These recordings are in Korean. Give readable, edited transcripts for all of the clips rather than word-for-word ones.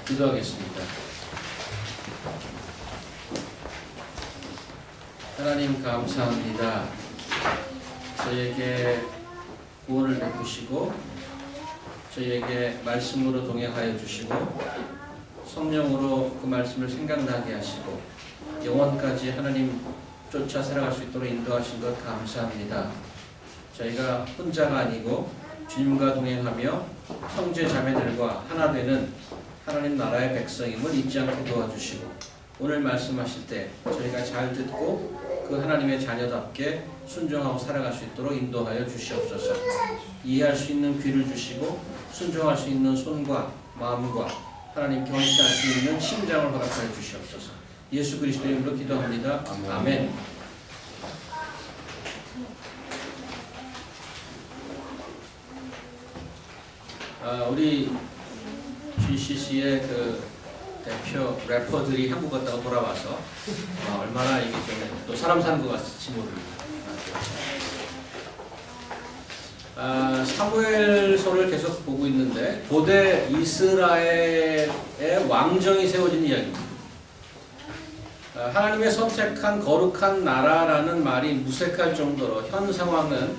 기도하겠습니다. 하나님 감사합니다. 저희에게 구원을 베푸시고 저희에게 말씀으로 동행하여 주시고 성령으로 그 말씀을 생각나게 하시고 영원까지 하나님 쫓아 살아갈 수 있도록 인도하신 것 감사합니다. 저희가 혼자가 아니고 주님과 동행하며 형제 자매들과 하나 되는 하나님 나라의 백성임을 잊지 않게 도와주시고 오늘 말씀하실 때 저희가 잘 듣고 그 하나님의 자녀답게 순종하고 살아갈 수 있도록 인도하여 주시옵소서. 이해할 수 있는 귀를 주시고 순종할 수 있는 손과 마음과 하나님께 헌신할 수 있는 심장을 허락하여 주시옵소서. 예수 그리스도의 이름으로 기도합니다. 아멘. 우리 GCC의 그 대표 래퍼들이 한국 갔다가 돌아와서 얼마나 이게 좀 또 사람 사는 것 같을지 모릅니다. 사무엘서를 계속 보고 있는데 고대 이스라엘의 왕정이 세워진 이야기입니다. 하나님의 선택한 거룩한 나라라는 말이 무색할 정도로 현 상황은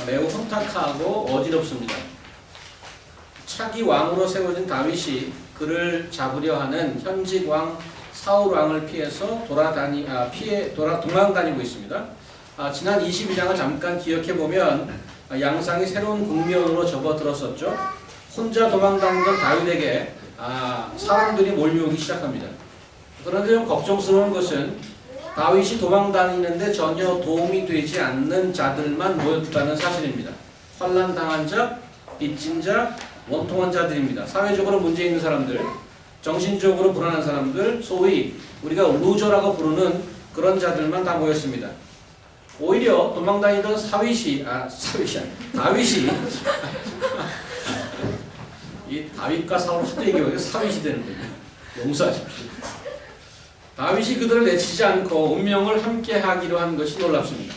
매우 혼탁하고 어지럽습니다. 차기 왕으로 세워진 다윗이 그를 잡으려 하는 현직 왕 사울 왕을 피해서 도망다니고 있습니다. 지난 22장을 잠깐 기억해 보면 양상이 새로운 국면으로 접어들었었죠. 혼자 도망다니던 다윗에게 사람들이 몰려오기 시작합니다. 그런데 좀 걱정스러운 것은 다윗이 도망다니는데 전혀 도움이 되지 않는 자들만 모였다는 사실입니다. 환난당한 자, 빚진 자, 원통한 자들입니다. 사회적으로 문제 있는 사람들, 정신적으로 불안한 사람들, 소위 우리가 루저라고 부르는 그런 자들만 다 모였습니다. 오히려 도망다니던 다윗이 이 다윗과 사울 하도 얘기하니까 사윗이 되는군요. 용서하십시오. 다윗이 그들을 내치지 않고 운명을 함께하기로 한 것이 놀랍습니다.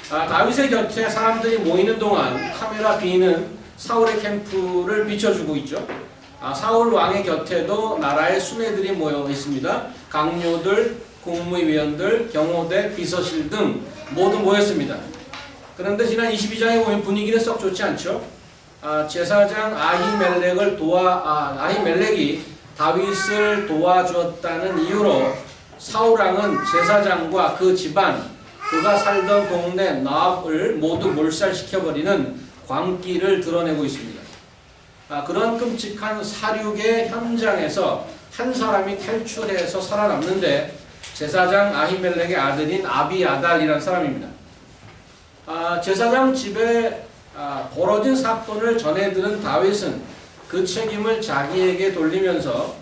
다윗의 곁에 사람들이 모이는 동안 카메라 B는 사울의 캠프를 비춰주고 있죠. 사울 왕의 곁에도 나라의 수뇌들이 모여 있습니다. 강요들, 국무위원들, 경호대, 비서실 등 모두 모였습니다. 그런데 지난 22장에 보면 분위기는 썩 좋지 않죠. 제사장 아히멜렉이 다윗을 도와주었다는 이유로 사울 왕은 제사장과 그 집안, 그가 살던 동네 나합을 모두 몰살시켜버리는 광기를 드러내고 있습니다. 그런 끔찍한 사륙의 현장에서 한 사람이 탈출해서 살아남는데 제사장 아히멜렉의 아들인 아비아달이라는 사람입니다. 제사장 집에 벌어진 사건을 전해 들은 다윗은 그 책임을 자기에게 돌리면서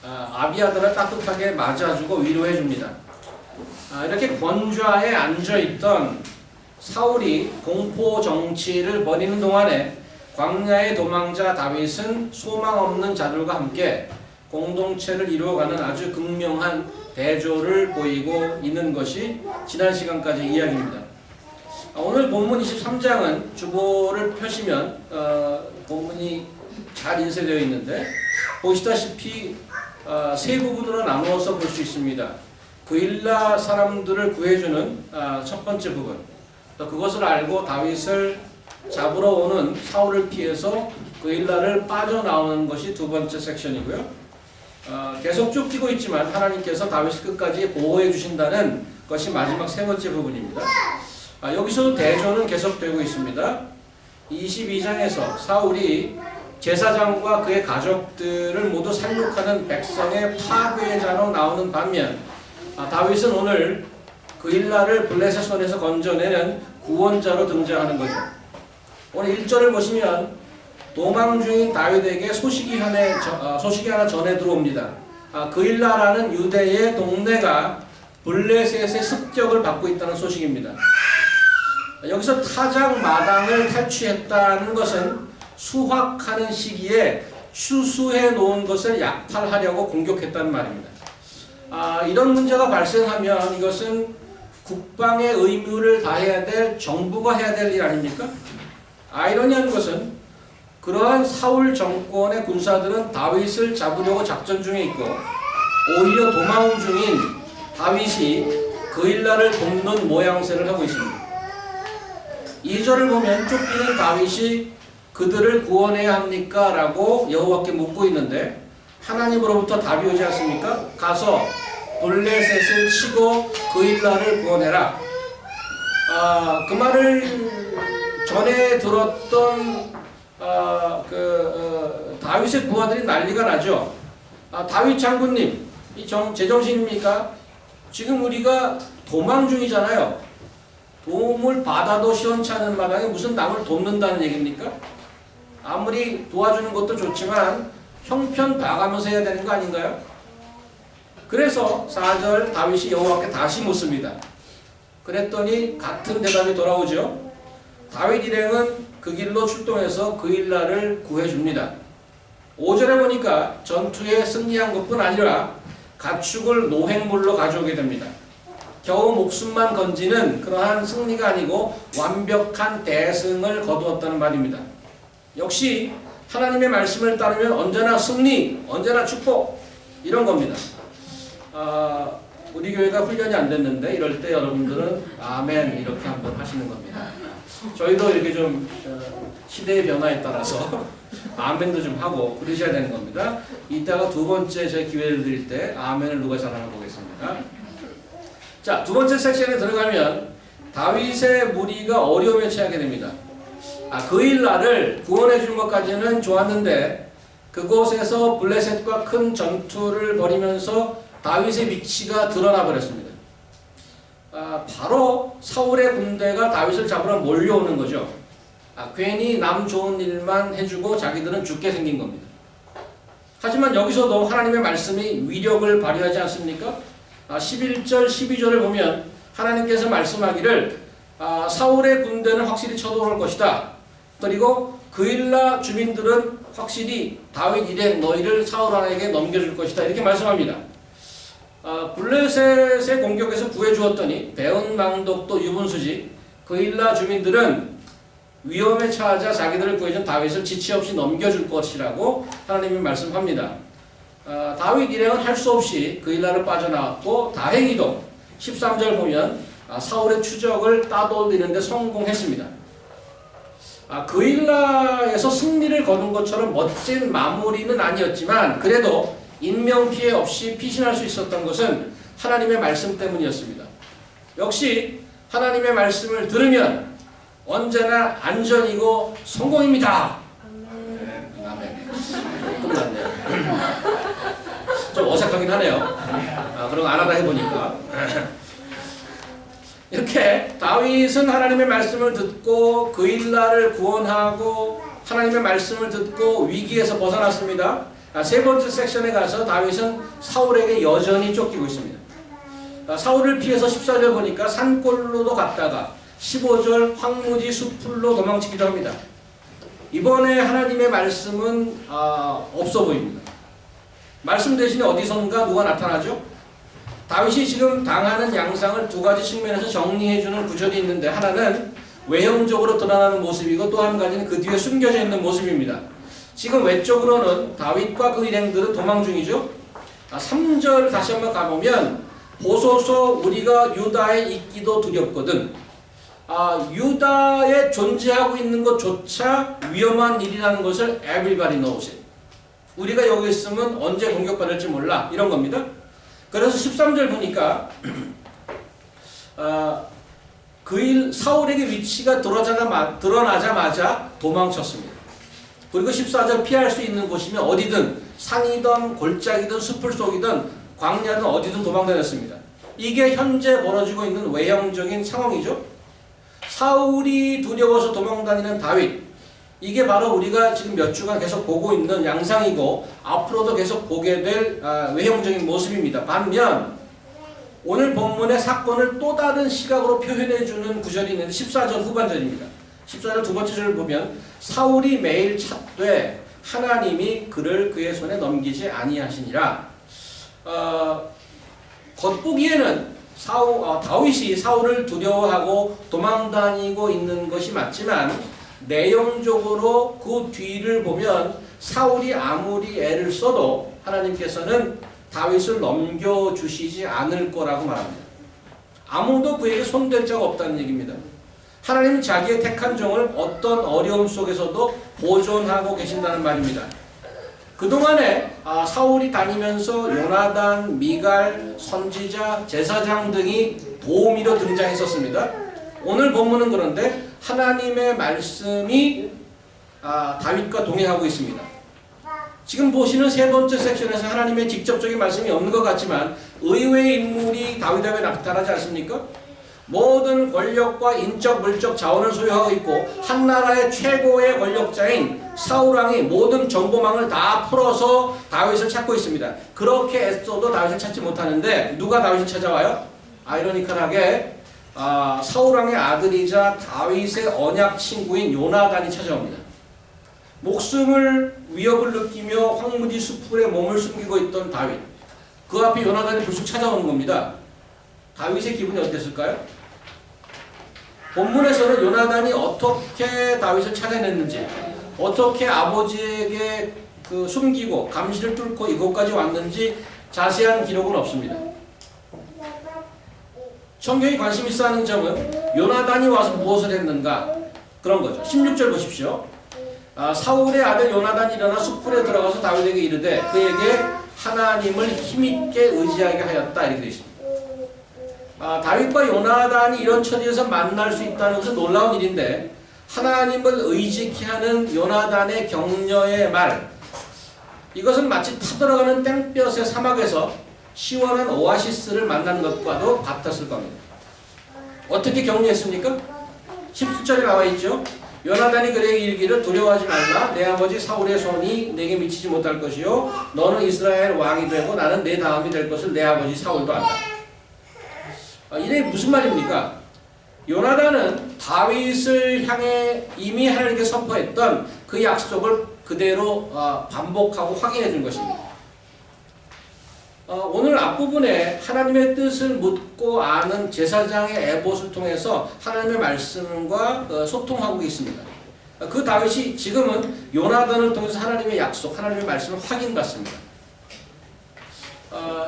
아비아달을 따뜻하게 맞아주고 위로해줍니다. 이렇게 권좌에 앉아있던 사울이 공포 정치를 벌이는 동안에 광야의 도망자 다윗은 소망 없는 자들과 함께 공동체를 이루어가는 아주 극명한 대조를 보이고 있는 것이 지난 시간까지 이야기입니다. 오늘 본문 23장은 주보를 펴시면 본문이 잘 인쇄되어 있는데 보시다시피 세 부분으로 나누어서 볼 수 있습니다. 그일라 사람들을 구해주는 첫 번째 부분, 또 그것을 알고 다윗을 잡으러 오는 사울을 피해서 그일라를 빠져나오는 것이 두 번째 섹션이고요. 계속 쫓기고 있지만 하나님께서 다윗을 끝까지 보호해 주신다는 것이 마지막 세 번째 부분입니다. 여기서도 대조는 계속되고 있습니다. 22장에서 사울이 제사장과 그의 가족들을 모두 살육하는 백성의 파괴자로 나오는 반면 다윗은 오늘 그일라를 블레셋 손에서 건져내는 구원자로 등장하는 거죠. 오늘 1절을 보시면 도망 중인 다윗에게 소식이 하나 전해 들어옵니다. 그일라라는 유대의 동네가 블레셋의 습격을 받고 있다는 소식입니다. 여기서 타작 마당을 탈취했다는 것은 수확하는 시기에 추수해 놓은 것을 약탈하려고 공격했다는 말입니다. 이런 문제가 발생하면 이것은 국방의 의무를 다해야 될 정부가 해야 될 일 아닙니까? 아이러니한 것은 그러한 사울 정권의 군사들은 다윗을 잡으려고 작전 중에 있고 오히려 도망 중인 다윗이 그일라를 돕는 모양새를 하고 있습니다. 2절을 보면 쫓기는 다윗이 그들을 구원해야 합니까? 라고 여호와께 묻고 있는데 하나님으로부터 답이 오지 않습니까? 가서 블레셋을 치고 그일라를 구원해라. 그 말을 전에 들었던 다윗의 부하들이 난리가 나죠. 다윗 장군님, 제정신입니까? 지금 우리가 도망 중이잖아요. 도움을 받아도 시원찮은 마당에 무슨 남을 돕는다는 얘기입니까? 아무리 도와주는 것도 좋지만 형편 봐가면서 해야 되는 거 아닌가요? 그래서 4절 다윗이 여호와께 다시 묻습니다. 그랬더니 같은 대답이 돌아오죠. 다윗 일행은 그 길로 출동해서 그일라를 구해줍니다. 5절에 보니까 전투에 승리한 것뿐 아니라 가축을 노획물로 가져오게 됩니다. 겨우 목숨만 건지는 그러한 승리가 아니고 완벽한 대승을 거두었다는 말입니다. 역시 하나님의 말씀을 따르면 언제나 승리, 언제나 축복 이런 겁니다. 우리 교회가 훈련이 안 됐는데 이럴 때 여러분들은 아멘 이렇게 한번 하시는 겁니다. 저희도 이렇게 좀 시대의 변화에 따라서 아멘도 좀 하고 그러셔야 되는 겁니다. 이따가 두 번째 제 기회를 드릴 때 아멘을 누가 잘하나 보겠습니다. 자, 두 번째 섹션에 들어가면 다윗의 무리가 어려움에 처하게 됩니다. 그일라를 구원해 준 것까지는 좋았는데 그곳에서 블레셋과 큰 전투를 벌이면서 다윗의 위치가 드러나 버렸습니다. 바로 사울의 군대가 다윗을 잡으러 몰려오는 거죠. 괜히 남 좋은 일만 해주고 자기들은 죽게 생긴 겁니다. 하지만 여기서도 하나님의 말씀이 위력을 발휘하지 않습니까? 11절, 12절을 보면 하나님께서 말씀하기를 사울의 군대는 확실히 쳐들어올 것이다. 그리고 그일라 주민들은 확실히 다윗 일행 너희를 사울에게 넘겨줄 것이다. 이렇게 말씀합니다. 블레셋의 공격에서 구해주었더니 배은망덕도 유분수지 그일라 주민들은 위험에 처하자 자기들을 구해준 다윗을 지체 없이 넘겨줄 것이라고 하나님이 말씀합니다. 다윗 일행은 할 수 없이 그일라를 빠져나왔고 다행히도 13절 보면 사울의 추적을 따돌리는 데 성공했습니다. 그일라에서 승리를 거둔 것처럼 멋진 마무리는 아니었지만 그래도 인명피해 없이 피신할 수 있었던 것은 하나님의 말씀 때문이었습니다. 역시 하나님의 말씀을 들으면 언제나 안전이고 성공입니다. 아멘. 끝났네요. 좀 어색하긴 하네요. 그럼 안 하다 해보니까. 이렇게 다윗은 하나님의 말씀을 듣고 그일라를 구원하고 하나님의 말씀을 듣고 위기에서 벗어났습니다. 세 번째 섹션에 가서 다윗은 사울에게 여전히 쫓기고 있습니다. 사울을 피해서 14절 보니까 산골로도 갔다가 15절 황무지 숲풀로 도망치기도 합니다. 이번에 하나님의 말씀은 없어 보입니다. 말씀 대신에 어디선가 누가 나타나죠? 다윗이 지금 당하는 양상을 두 가지 측면에서 정리해주는 구절이 있는데 하나는 외형적으로 드러나는 모습이고 또 한 가지는 그 뒤에 숨겨져 있는 모습입니다. 지금 외적으로는 다윗과 그 일행들은 도망 중이죠. 3절 다시 한번 가보면 보소서 우리가 유다에 있기도 두렵거든. 유다에 존재하고 있는 것조차 위험한 일이라는 것을 everybody knows it. 우리가 여기 있으면 언제 공격받을지 몰라 이런 겁니다. 그래서 13절 보니까 사울에게 위치가 드러나자마자 도망쳤습니다. 그리고 14절 피할 수 있는 곳이면 어디든 산이든 골짜기든 숲을 속이든 광야든 어디든 도망다녔습니다. 이게 현재 벌어지고 있는 외형적인 상황이죠. 사울이 두려워서 도망다니는 다윗, 이게 바로 우리가 지금 몇 주간 계속 보고 있는 양상이고 앞으로도 계속 보게 될 외형적인 모습입니다. 반면 오늘 본문의 사건을 또 다른 시각으로 표현해주는 구절이 있는데 14절 후반절입니다. 14절 두 번째 절을 보면 사울이 매일 찾되 하나님이 그를 그의 손에 넘기지 아니하시니라. 겉보기에는 다윗이 사울을 두려워하고 도망다니고 있는 것이 맞지만 내용적으로 그 뒤를 보면 사울이 아무리 애를 써도 하나님께서는 다윗을 넘겨주시지 않을 거라고 말합니다. 아무도 그에게 손댈 자가 없다는 얘기입니다. 하나님은 자기의 택한 종을 어떤 어려움 속에서도 보존하고 계신다는 말입니다. 그동안에 사울이 다니면서 요나단, 미갈, 선지자, 제사장 등이 도우미로 등장했었습니다. 오늘 본문은 그런데 하나님의 말씀이 다윗과 동행하고 있습니다. 지금 보시는 세 번째 섹션에서 하나님의 직접적인 말씀이 없는 것 같지만 의외의 인물이 다윗 앞에 나타나지 않습니까? 모든 권력과 인적, 물적 자원을 소유하고 있고 한 나라의 최고의 권력자인 사울왕이 모든 정보망을 다 풀어서 다윗을 찾고 있습니다. 그렇게 애써도 다윗을 찾지 못하는데 누가 다윗을 찾아와요? 아이러니컬하게 사울왕의 아들이자 다윗의 언약 친구인 요나단이 찾아옵니다. 목숨을 위협을 느끼며 황무지 수풀에 몸을 숨기고 있던 다윗, 그 앞에 요나단이 불쑥 찾아오는 겁니다. 다윗의 기분이 어땠을까요? 본문에서는 요나단이 어떻게 다윗을 찾아냈는지, 어떻게 아버지에게 숨기고 감시를 뚫고 이곳까지 왔는지 자세한 기록은 없습니다. 성경이 관심 있어 하는 점은 요나단이 와서 무엇을 했는가 그런 거죠. 16절 보십시오. 사울의 아들 요나단이 일어나 숲풀에 들어가서 다윗에게 이르되 그에게 하나님을 힘있게 의지하게 하였다 이렇게 되어 있습니다. 다윗과 요나단이 이런 처지에서 만날 수 있다는 것은 놀라운 일인데 하나님을 의지케 하는 요나단의 격려의 말, 이것은 마치 타들어가는 땡볕의 사막에서 시원한 오아시스를 만난 것과도 같았을 겁니다. 어떻게 격려했습니까? 17절에 나와 있죠. 요나단이 그에게 이르기를 두려워하지 말라. 내 아버지 사울의 손이 내게 미치지 못할 것이요 너는 이스라엘 왕이 되고 나는 내 다음이 될 것을 내 아버지 사울도 안다. 이게 무슨 말입니까? 요나단은 다윗을 향해 이미 하나님께 선포했던 그 약속을 그대로 반복하고 확인해 준 것입니다. 오늘 앞부분에 하나님의 뜻을 묻고 아는 제사장의 에봇을 통해서 하나님의 말씀과 소통하고 있습니다. 그 다윗이 지금은 요나단을 통해서 하나님의 약속, 하나님의 말씀을 확인받습니다.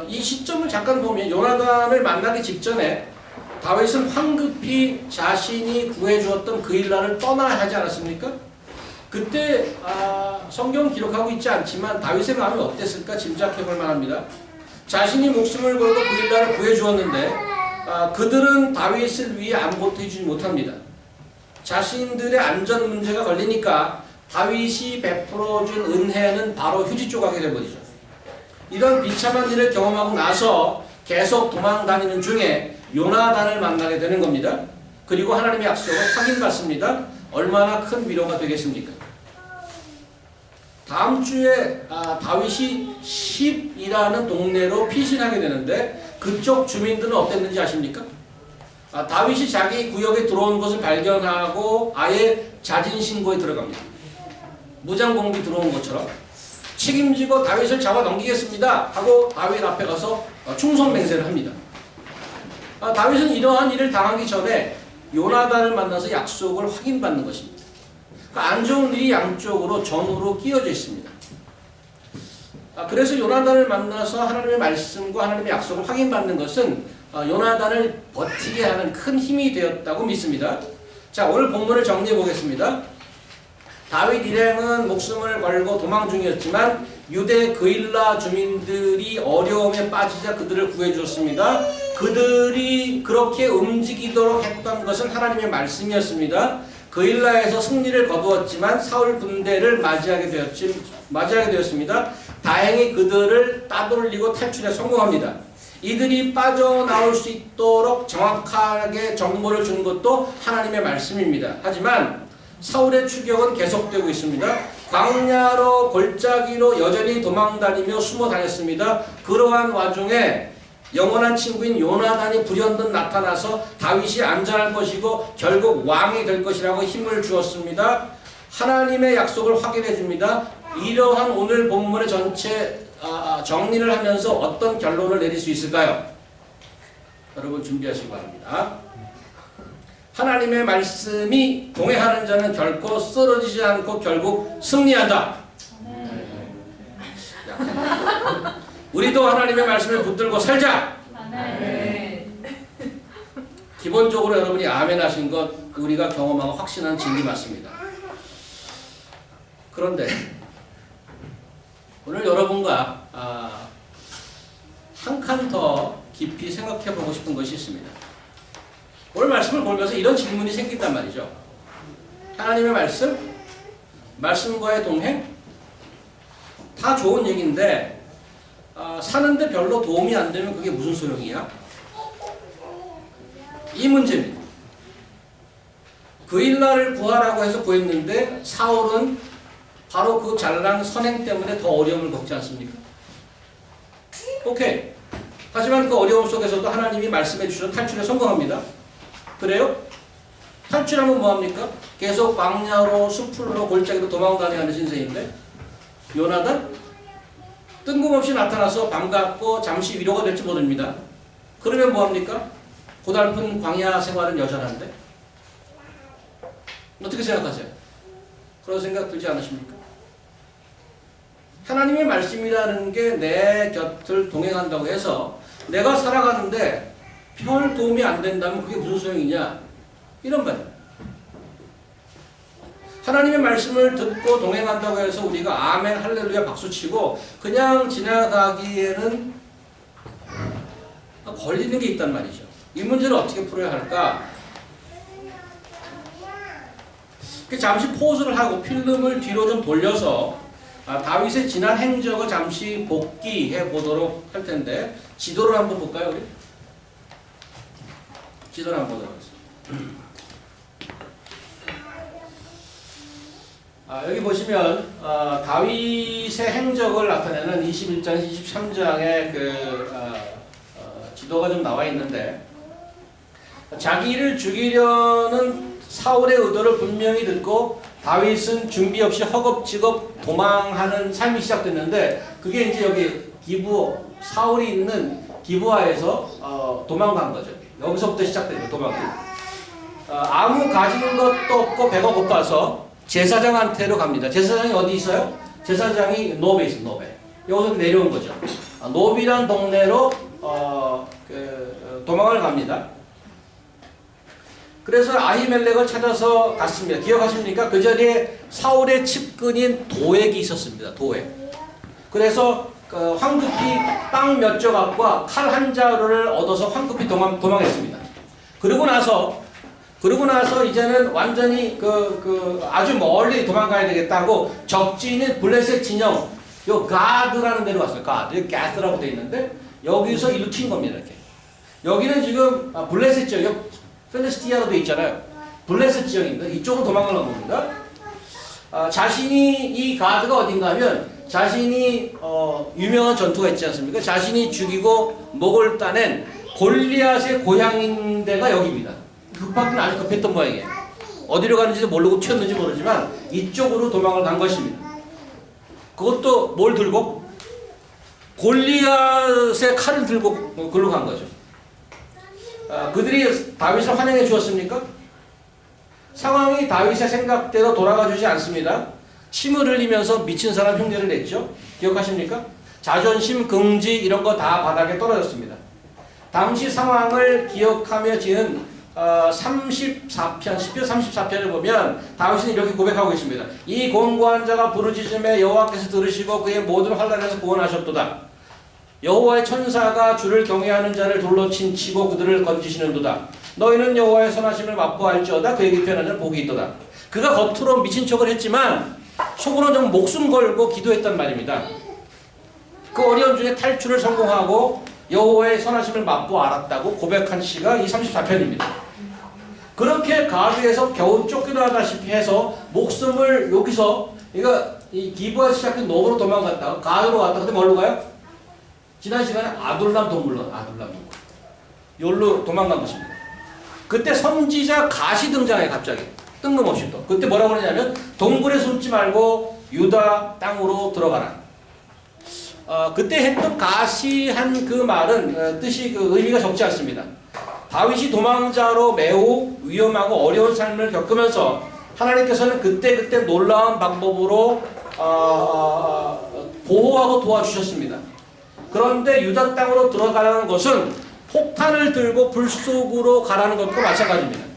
이 시점을 잠깐 보면 요나단을 만나기 직전에 다윗은 황급히 자신이 구해주었던 그일라를 떠나야 하지 않았습니까? 그때 성경 기록하고 있지 않지만 다윗의 마음이 어땠을까 짐작해 볼 만합니다. 자신이 목숨을 걸고 그일라를 구해주었는데 그들은 다윗을 위해 아무것도 해주지 못합니다. 자신들의 안전 문제가 걸리니까 다윗이 베풀어준 은혜는 바로 휴지 조각이 되어버리죠. 이런 비참한 일을 경험하고 나서 계속 도망다니는 중에 요나단을 만나게 되는 겁니다. 그리고 하나님의 약속을 확인받습니다. 얼마나 큰 위로가 되겠습니까? 다음 주에 다윗이 10이라는 동네로 피신하게 되는데 그쪽 주민들은 어땠는지 아십니까? 다윗이 자기 구역에 들어온 것을 발견하고 아예 자진신고에 들어갑니다. 무장공비 들어온 것처럼 책임지고 다윗을 잡아 넘기겠습니다 하고 다윗 앞에 가서 충성맹세를 합니다. 다윗은 이러한 일을 당하기 전에 요나단을 만나서 약속을 확인받는 것입니다. 안 좋은 일이 양쪽으로 전후로 끼어져 있습니다. 그래서 요나단을 만나서 하나님의 말씀과 하나님의 약속을 확인받는 것은 요나단을 버티게 하는 큰 힘이 되었다고 믿습니다. 자, 오늘 본문을 정리해 보겠습니다. 다윗 일행은 목숨을 걸고 도망 중이었지만 유대 그일라 주민들이 어려움에 빠지자 그들을 구해주었습니다. 그들이 그렇게 움직이도록 했던 것은 하나님의 말씀이었습니다. 그일라에서 승리를 거두었지만 사울 군대를 맞이하게 되었습니다. 다행히 그들을 따돌리고 탈출에 성공합니다. 이들이 빠져나올 수 있도록 정확하게 정보를 준 것도 하나님의 말씀입니다. 하지만 사울의 추격은 계속되고 있습니다. 광야로 골짜기로 여전히 도망다니며 숨어 다녔습니다. 그러한 와중에 영원한 친구인 요나단이 불현듯 나타나서 다윗이 안전할 것이고 결국 왕이 될 것이라고 힘을 주었습니다. 하나님의 약속을 확인해 줍니다. 이러한 오늘 본문의 전체 정리를 하면서 어떤 결론을 내릴 수 있을까요? 여러분 준비하시기 바랍니다. 하나님의 말씀이 동행하는 자는 결코 쓰러지지 않고 결국 승리한다. 우리도 하나님의 말씀을 붙들고 살자. 기본적으로 여러분이 아멘 하신 것 우리가 경험하고 확신한 진리 맞습니다. 그런데 오늘 여러분과 한 칸 더 깊이 생각해 보고 싶은 것이 있습니다. 오늘 말씀을 보면서 이런 질문이 생긴단 말이죠. 하나님의 말씀, 말씀과의 동행, 다 좋은 얘기인데 사는데 별로 도움이 안 되면 그게 무슨 소용이야? 이 문제입니다. 그일라를 구하라고 해서 구했는데 사울은 바로 그 잘난 선행 때문에 더 어려움을 겪지 않습니까? 오케이. 하지만 그 어려움 속에서도 하나님이 말씀해 주셔서 탈출에 성공합니다. 그래요? 탈출하면 뭐합니까? 계속 광야로 숲으로 골짜기로 도망다니는 신세인데 요나단 뜬금없이 나타나서 반갑고 잠시 위로가 될지 모릅니다. 그러면 뭐합니까? 고달픈 광야 생활은 여전한데 어떻게 생각하세요? 그런 생각 들지 않으십니까? 하나님의 말씀이라는 게 내 곁을 동행한다고 해서 내가 살아가는데 별 도움이 안 된다면 그게 무슨 소용이냐? 이런 말이에요. 하나님의 말씀을 듣고 동행한다고 해서 우리가 아멘 할렐루야 박수치고 그냥 지나가기에는 걸리는 게 있단 말이죠. 이 문제를 어떻게 풀어야 할까? 잠시 포즈를 하고 필름을 뒤로 좀 돌려서 다윗의 지난 행적을 잠시 복기해 보도록 할 텐데 지도를 한번 볼까요, 우리? 지도를 한번 보도록 하겠습니다. 여기 보시면 다윗의 행적을 나타내는 21장, 23장의 지도가 좀 나와 있는데 자기를 죽이려는 사울의 의도를 분명히 듣고 다윗은 준비 없이 허겁지겁 도망하는 삶이 시작됐는데 그게 이제 여기 사울이 있는 기브아에서 도망간 거죠. 여기서부터 시작돼요, 도망이. 아무 가진 것도 없고 배가 고파서 제사장한테로 갑니다. 제사장이 어디 있어요? 제사장이 노베에 있어요, 노베. 여기서 내려온 거죠. 노비란 동네로 도망을 갑니다. 그래서 아히멜렉을 찾아서 갔습니다. 기억하십니까? 그 자리에 사울의 측근인 도액이 있었습니다. 도액. 그래서 황급히 땅 몇 조각과 칼 한 자루를 얻어서 황급히 도망했습니다. 그러고 나서 이제는 완전히 아주 멀리 도망가야 되겠다고 적진인 블레셋 진영, 요 가드라는 데로 왔어요. 가드, 가스라고 되어 있는데 여기서 일로 튄 겁니다. 이렇게. 여기는 지금 블레셋 지역, 필리스티아로 되어 있잖아요. 블레셋 지역입니다. 이쪽으로 도망가는 겁니다. 자신이 이 가드가 어딘가 하면 자신이 유명한 전투가 있지 않습니까? 자신이 죽이고 목을 따낸 골리앗의 고향인 데가 여기입니다. 급하기는 아주 급했던 모양이에요. 어디로 가는지도 모르고 튀었는지 모르지만 이쪽으로 도망을 간 것입니다. 그것도 뭘 들고? 골리앗의 칼을 들고 글로 간 거죠. 그들이 다윗을 환영해 주었습니까? 상황이 다윗의 생각대로 돌아가 주지 않습니다. 침을 흘리면서 미친 사람 흉내를 냈죠. 기억하십니까? 자존심, 긍지 이런 거 다 바닥에 떨어졌습니다. 당시 상황을 기억하며 지은 34편, 10편 34편을 보면 다윗은 이렇게 고백하고 있습니다. 이 곤고한 자가 부르짖음에 여호와께서 들으시고 그의 모든 환난에서 구원하셨도다. 여호와의 천사가 주를 경외하는 자를 돌로 친치고 그들을 건지시는도다. 너희는 여호와의 선하심을 맛보할지어다. 그에게 편하는 복이 있도다. 그가 겉으로 미친 척을 했지만 속으로는 좀 목숨 걸고 기도했단 말입니다. 그 어려움 중에 탈출을 성공하고 여호와의 선하심을 맛보 알았다고 고백한 시가 이 34편입니다. 그렇게 가드에서 겨우 쫓겨나다시피 해서 목숨을 여기서 이 기브에서 시작한 노브로 도망갔다가 가드로 갔다. 근데 뭘로 가요? 지난 시간에 아둘람 동굴로 여기로 도망간 것입니다. 그때 선지자 갓이 등장해요. 갑자기 뜬금없이 또. 그때 뭐라고 그러냐면 동굴에 숨지 말고 유다 땅으로 들어가라. 그때 했던 갓이 한 그 말은 뜻이 의미가 적지 않습니다. 다윗이 도망자로 매우 위험하고 어려운 삶을 겪으면서 하나님께서는 그때그때 놀라운 방법으로 보호하고 도와주셨습니다. 그런데 유다 땅으로 들어가라는 것은 폭탄을 들고 불 속으로 가라는 것과 마찬가지입니다.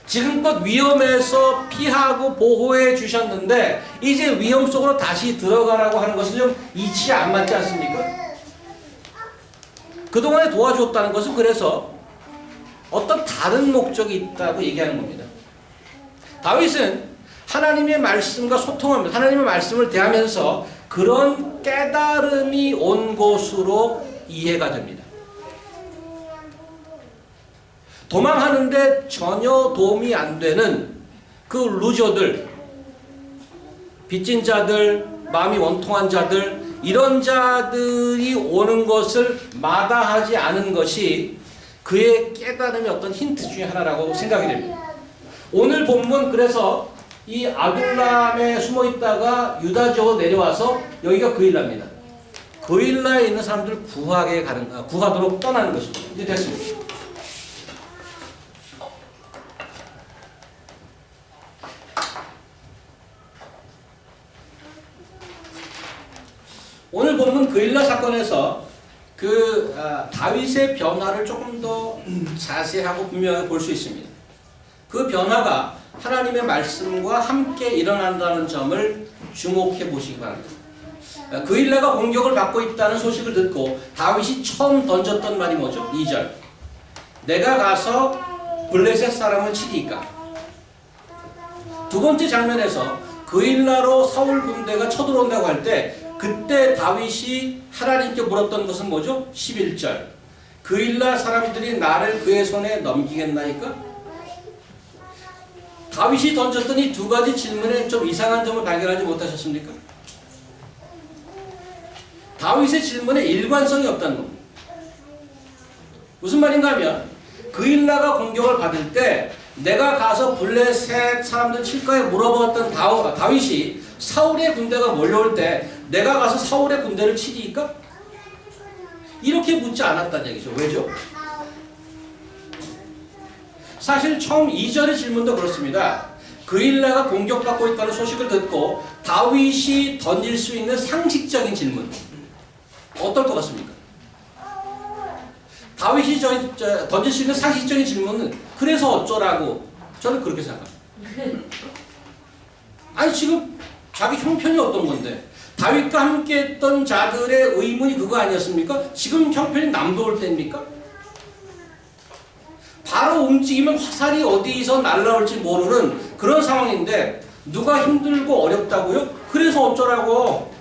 지금껏 위험에서 피하고 보호해 주셨는데 이제 위험 속으로 다시 들어가라고 하는 것은 좀 이치 안 맞지 않습니까? 그동안에 도와줬다는 것은 그래서 어떤 다른 목적이 있다고 얘기하는 겁니다. 다윗은 하나님의 말씀과 소통합니다. 하나님의 말씀을 대하면서 그런 깨달음이 온 것으로 이해가 됩니다. 도망하는데 전혀 도움이 안 되는 그 루저들, 빚진 자들, 마음이 원통한 자들, 이런 자들이 오는 것을 마다하지 않은 것이 그의 깨달음의 어떤 힌트 중에 하나라고 생각이 됩니다. 오늘 본문 그래서 이 아둘람에 숨어 있다가 유다 지역으로 내려와서 여기가 그일라입니다. 그일라에 있는 사람들을 구하도록 떠나는 것입니다. 이제 됐습니다. 오늘 본문 그일라 사건에서 다윗의 변화를 조금 더 자세하고 분명하게 볼 수 있습니다. 그 변화가 하나님의 말씀과 함께 일어난다는 점을 주목해 보시기 바랍니다. 그일라가 공격을 받고 있다는 소식을 듣고 다윗이 처음 던졌던 말이 뭐죠? 2절. 내가 가서 블레셋 사람을 치리이까. 두 번째 장면에서 그일라로 사울 군대가 쳐들어온다고 할 때 그때 다윗이 하나님께 물었던 것은 뭐죠? 11절. 그일라 사람들이 나를 그의 손에 넘기겠나이까? 다윗이 던졌던 이 두 가지 질문에 좀 이상한 점을 발견하지 못하셨습니까? 다윗의 질문에 일관성이 없다는 겁니다. 무슨 말인가 하면 그일라가 공격을 받을 때 내가 가서 블레셋 사람들 칠까에 물어봤던 다윗이 사울의 군대가 몰려올 때 내가 가서 사울의 군대를 치리이까? 이렇게 묻지 않았다는 얘기죠. 왜죠? 사실 처음 2절의 질문도 그렇습니다. 그일라가 공격받고 있다는 소식을 듣고 다윗이 던질 수 있는 상식적인 질문 어떨 것 같습니까? 다윗이 던질 수 있는 상식적인 질문은 그래서 어쩌라고 저는 그렇게 생각합니다. 아니 지금 자기 형편이 어떤 건데 다윗과 함께 했던 자들의 의문이 그거 아니었습니까? 지금 형편이 남도올 때입니까? 바로 움직이면 화살이 어디서 날라올지 모르는 그런 상황인데 누가 힘들고 어렵다고요? 그래서 어쩌라고.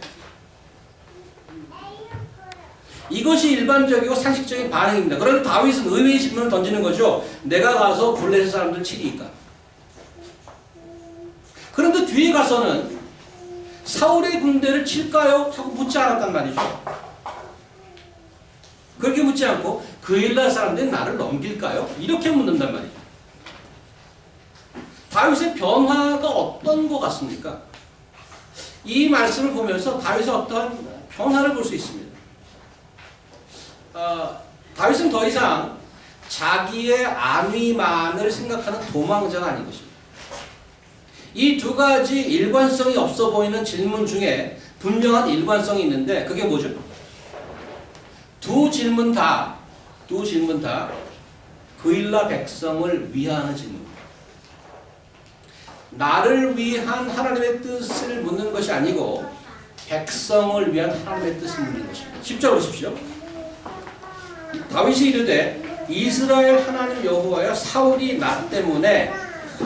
이것이 일반적이고 상식적인 반응입니다. 그런데 다윗은 의외의 질문을 던지는 거죠. 내가 가서 블레셋 사람들 치리이까. 그런데 뒤에 가서는 사울의 군대를 칠까요? 하고 묻지 않았단 말이죠. 그렇게 묻지 않고 그일라 사람들이 나를 넘길까요? 이렇게 묻는단 말이죠. 다윗의 변화가 어떤 것 같습니까? 이 말씀을 보면서 다윗의 어떠한 변화를 볼 수 있습니다. 다윗은 더 이상 자기의 안위만을 생각하는 도망자가 아닌 것입니다. 이 두 가지 일관성이 없어 보이는 질문 중에 분명한 일관성이 있는데 그게 뭐죠? 두 질문 다 그일라 백성을 위하는 질문입니다. 나를 위한 하나님의 뜻을 묻는 것이 아니고 백성을 위한 하나님의 뜻을 묻는 것입니다. 10절 보십시오. 다윗이 이르되 이스라엘 하나님 여호와여 사울이 나 때문에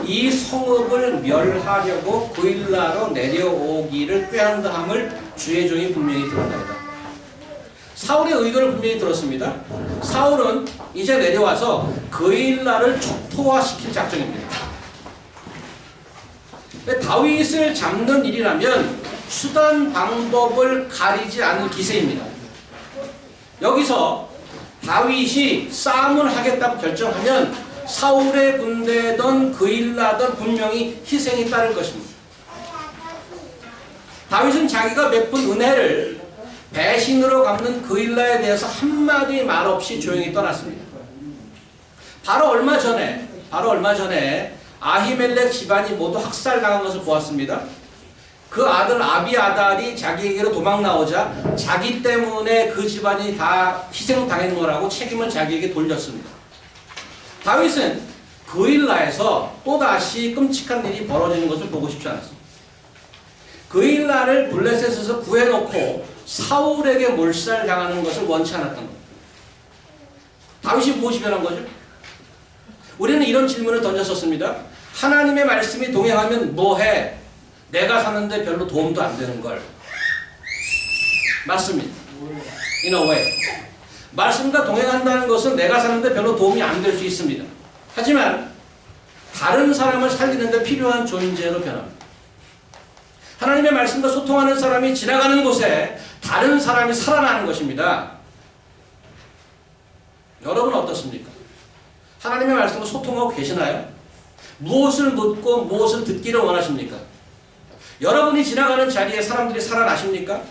이 성읍을 멸하려고 그일라로 내려오기를 꾀한다 함을 주의 종이 분명히 들었나이다. 사울의 의도를 분명히 들었습니다. 사울은 이제 내려와서 그일라를 촉토화시킬 작정입니다. 다윗을 잡는 일이라면 수단 방법을 가리지 않은 기세입니다. 여기서 다윗이 싸움을 하겠다고 결정하면 사울의 군대든 그일라든 분명히 희생이 따를 것입니다. 다윗은 자기가 베푼 은혜를 배신으로 갚는 그일라에 대해서 한마디 말 없이 조용히 떠났습니다. 바로 얼마 전에 아히멜렉 집안이 모두 학살당한 것을 보았습니다. 그 아들 아비아달이 자기에게로 도망 나오자 자기 때문에 그 집안이 다 희생당한 거라고 책임을 자기에게 돌렸습니다. 다윗은 그일라에서 또다시 끔찍한 일이 벌어지는 것을 보고 싶지 않았습니다. 그일라를 블레셋에서 구해놓고 사울에게 몰살당하는 것을 원치 않았던 겁니다. 다윗이 무엇이 변한 거죠? 우리는 이런 질문을 던졌었습니다. 하나님의 말씀이 동행하면 뭐해? 내가 사는데 별로 도움도 안 되는 걸. 맞습니다. In a way. 말씀과 동행한다는 것은 내가 사는데 별로 도움이 안 될 수 있습니다. 하지만 다른 사람을 살리는 데 필요한 존재로 변합니다. 하나님의 말씀과 소통하는 사람이 지나가는 곳에 다른 사람이 살아나는 것입니다. 여러분 어떻습니까? 하나님의 말씀과 소통하고 계시나요? 무엇을 묻고 무엇을 듣기를 원하십니까? 여러분이 지나가는 자리에 사람들이 살아나십니까?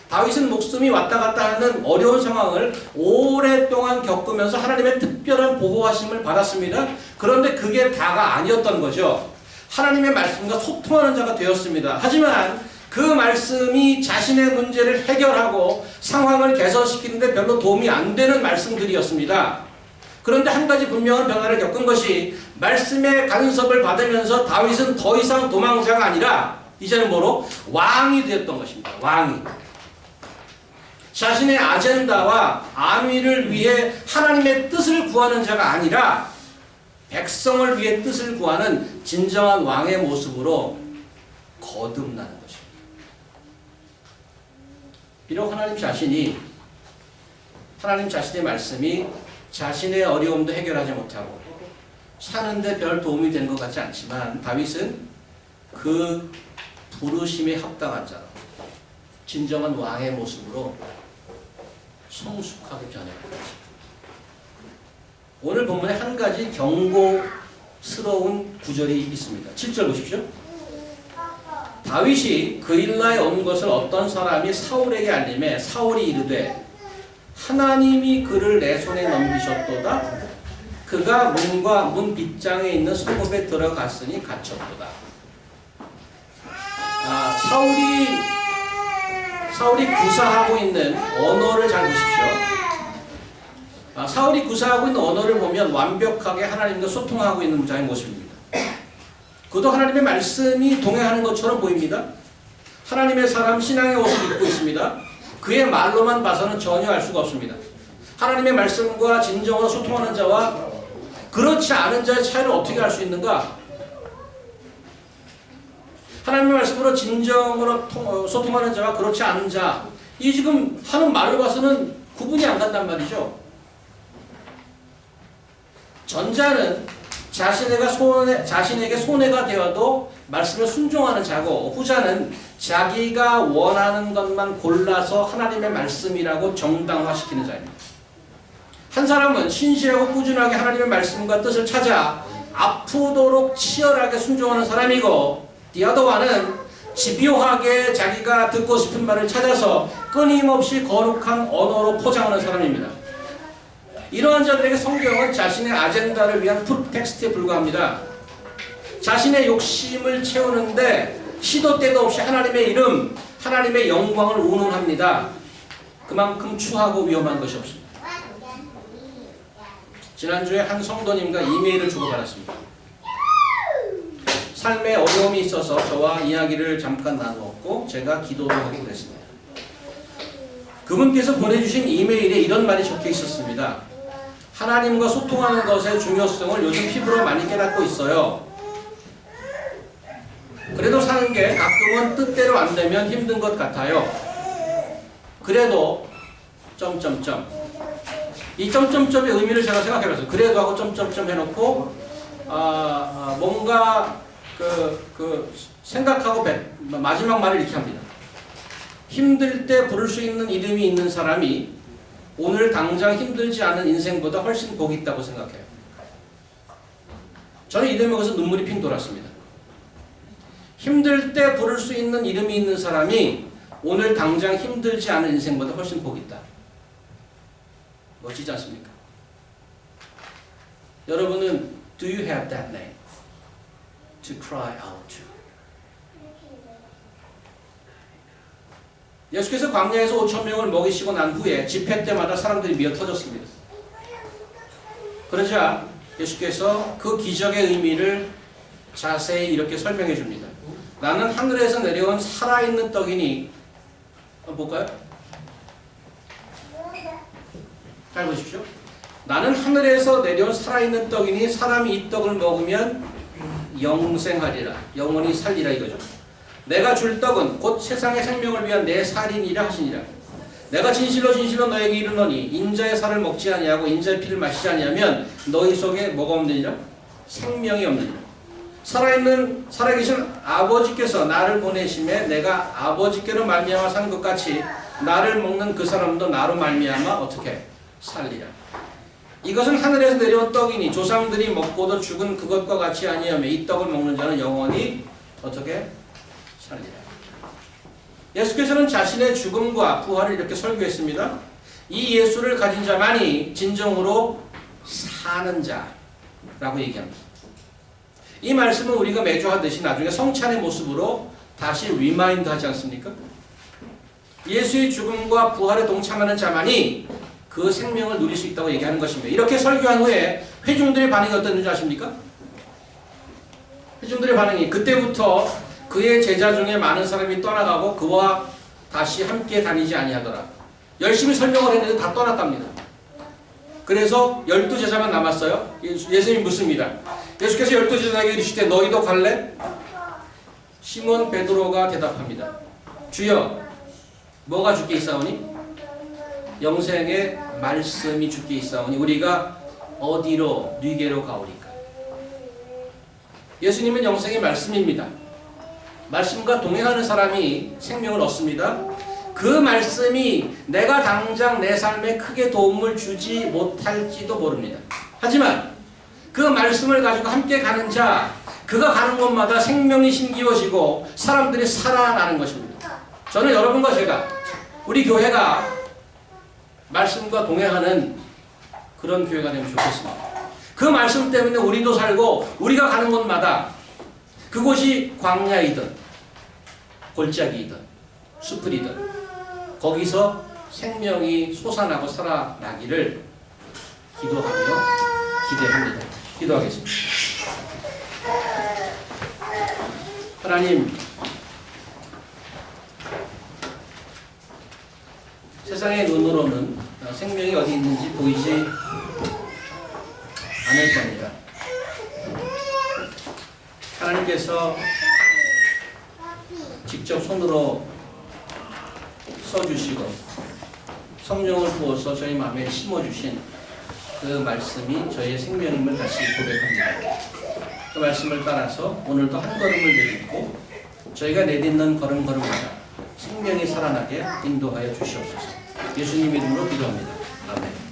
다윗은 목숨이 왔다 갔다 하는 어려운 상황을 오랫동안 겪으면서 하나님의 특별한 보호하심을 받았습니다. 그런데 그게 다가 아니었던 거죠. 하나님의 말씀과 소통하는 자가 되었습니다. 하지만 그 말씀이 자신의 문제를 해결하고 상황을 개선시키는데 별로 도움이 안 되는 말씀들이었습니다. 그런데 한 가지 분명한 변화를 겪은 것이 말씀의 간섭을 받으면서 다윗은 더 이상 도망자가 아니라 이제는 뭐로? 왕이 되었던 것입니다. 왕이. 자신의 아젠다와 안위를 위해 하나님의 뜻을 구하는 자가 아니라 백성을 위해 뜻을 구하는 진정한 왕의 모습으로 거듭나는 것입니다. 비록 하나님 자신의 말씀이 자신의 어려움도 해결하지 못하고 사는데 별 도움이 되는 것 같지 않지만 다윗은 그 부르심에 합당한 자로 진정한 왕의 모습으로 성숙하게 변해갑니다. 오늘 본문에 한 가지 경고스러운 구절이 있습니다. 7절 보십시오. 다윗이 그일라에 온 것을 어떤 사람이 사울에게 알림해 사울이 이르되 하나님이 그를 내 손에 넘기셨도다. 그가 문과 문 빗장에 있는 성읍에 들어갔으니 갇혔도다. 사울이 구사하고 있는 언어를 잘 보십시오. 사울이 구사하고 있는 언어를 보면 완벽하게 하나님과 소통하고 있는 자의 모습입니다. 그도 하나님의 말씀이 동행하는 것처럼 보입니다. 하나님의 사람 신앙의 옷을 입고 있습니다. 그의 말로만 봐서는 전혀 알 수가 없습니다. 하나님의 말씀과 진정으로 소통하는 자와 그렇지 않은 자의 차이를 어떻게 알 수 있는가? 하나님의 말씀으로 진정으로 소통하는 자와 그렇지 않은 자, 이 지금 하는 말을 봐서는 구분이 안 간단 말이죠. 전자는 자신에게 손해가 되어도 말씀을 순종하는 자고, 후자는 자기가 원하는 것만 골라서 하나님의 말씀이라고 정당화시키는 자입니다. 한 사람은 신실하고 꾸준하게 하나님의 말씀과 뜻을 찾아 아프도록 치열하게 순종하는 사람이고, the other one은 집요하게 자기가 듣고 싶은 말을 찾아서 끊임없이 거룩한 언어로 포장하는 사람입니다. 이러한 자들에게 성경은 자신의 아젠다를 위한 풀텍스트에 불과합니다. 자신의 욕심을 채우는데 시도 때도 없이 하나님의 이름, 하나님의 영광을 운운합니다. 그만큼 추하고 위험한 것이 없습니다. 지난주에 한 성도님과 이메일을 주고받았습니다. 삶에 어려움이 있어서 저와 이야기를 잠깐 나누었고 제가 기도를 하기로 했습니다. 그분께서 보내주신 이메일에 이런 말이 적혀 있었습니다. 하나님과 소통하는 것의 중요성을 요즘 피부로 많이 깨닫고 있어요. 그래도 사는 게 가끔은 뜻대로 안 되면 힘든 것 같아요. 그래도 이 점점점의 의미를 제가 생각해봤어요. 그래도 하고 점점점 해놓고 뭔가 생각하고 마지막 말을 이렇게 합니다. 힘들 때 부를 수 있는 이름이 있는 사람이 오늘 당장 힘들지 않은 인생보다 훨씬 복이 있다고 생각해요. 저는 이 대목에서 눈물이 핑 돌았습니다. 힘들 때 부를 수 있는 이름이 있는 사람이 오늘 당장 힘들지 않은 인생보다 훨씬 복이 있다. 멋지지 않습니까? 여러분은 do you have that name to cry out to? 예수께서 광야에서 5,000명을 먹이시고 난 후에 집회 때마다 사람들이 미어 터졌습니다. 그러자 예수께서 그 기적의 의미를 자세히 이렇게 설명해 줍니다. 나는 하늘에서 내려온 살아있는 떡이니, 볼까요? 잘 보십시오. 나는 하늘에서 내려온 살아있는 떡이니 사람이 이 떡을 먹으면 영생하리라. 영원히 살리라 이거죠. 내가 줄 떡은 곧 세상의 생명을 위한 내 살이니라 하시니라. 내가 진실로 진실로 너에게 이르노니 인자의 살을 먹지 아니하고 인자의 피를 마시지 아니하면 너희 속에 뭐가 없느니라? 생명이 없느니라. 살아계신 아버지께서 나를 보내심에 내가 아버지께로 말미암아 산 것 같이 나를 먹는 그 사람도 나로 말미암아 어떻게 살리라. 이것은 하늘에서 내려온 떡이니 조상들이 먹고도 죽은 그것과 같이 아니하며 이 떡을 먹는 자는 영원히 어떻게 살리라. 예수께서는 자신의 죽음과 부활을 이렇게 설교했습니다. 이 예수를 가진 자만이 진정으로 사는 자라고 얘기합니다. 이 말씀은 우리가 매주 하듯이 나중에 성찬의 모습으로 다시 리마인드 하지 않습니까? 예수의 죽음과 부활에 동참하는 자만이 그 생명을 누릴 수 있다고 얘기하는 것입니다. 이렇게 설교한 후에 회중들의 반응이 어땠는지 아십니까? 회중들의 반응이 그때부터 그의 제자 중에 많은 사람이 떠나가고 그와 다시 함께 다니지 아니하더라. 열심히 설명을 했는데 다 떠났답니다. 그래서 12제자만 남았어요. 예수님이 묻습니다. 예수께서 12제자에게 이르시되 너희도 갈래? 시몬 베드로가 대답합니다. 주여 뭐가 주께 있사오니? 영생의 말씀이 주께 있사오니 우리가 어디로 네게로 가오리까? 예수님은 영생의 말씀입니다. 말씀과 동행하는 사람이 생명을 얻습니다. 그 말씀이 내가 당장 내 삶에 크게 도움을 주지 못할지도 모릅니다. 하지만 그 말씀을 가지고 함께 가는 자, 그가 가는 곳마다 생명이 심기워지고 사람들이 살아나는 것입니다. 저는 여러분과 제가, 우리 교회가 말씀과 동행하는 그런 교회가 되면 좋겠습니다. 그 말씀 때문에 우리도 살고 우리가 가는 곳마다 그곳이 광야이든 골짜기이든 숲이든 거기서 생명이 솟아나고 살아나기를 기도하며 기대합니다. 기도하겠습니다. 하나님, 세상의 눈으로는 생명이 어디 있는지 보이지 않을 겁니다. 하나님께서 직접 손으로 써주시고 성령을 부어서 저희 마음에 심어주신 그 말씀이 저희의 생명임을 다시 고백합니다. 그 말씀을 따라서 오늘도 한 걸음을 내딛고 저희가 내딛는 걸음걸음마다 생명이 살아나게 인도하여 주시옵소서. 예수님 이름으로 기도합니다. 아멘.